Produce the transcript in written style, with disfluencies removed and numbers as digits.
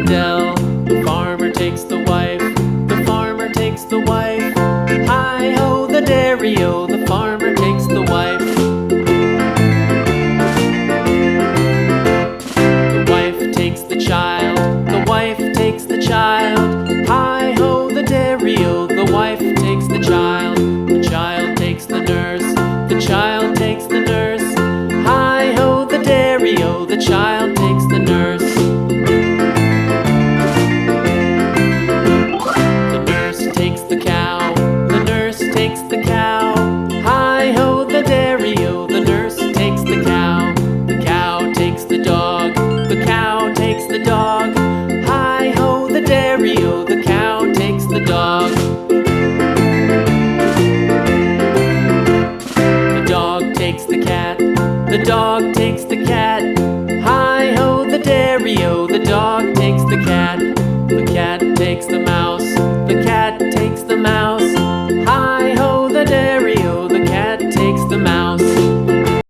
dell. The farmer takes the wife, the farmer takes the wife. Hi-ho, the dairy-o, the farmer takes the wife. The wife takes the child, the wife takes the child. Hi-ho, the dairy-o, the wife takes the child. The child takes the nurse, the child takes the nurse. Hi-ho, the dairy-o, the child takes the nurse. The nurse takes the cow, the nurse takes the cow. Hi-ho, the dairy-o, the nurse takes the cow. The cow takes the dog, the cow takes the dog. Hi-ho, the dairy-o, the cow takes the dog. The dog takes the cat, the dog takes the cat. Hi-ho, the dairy-o, the dog takes the cat. The cat takes the mouse,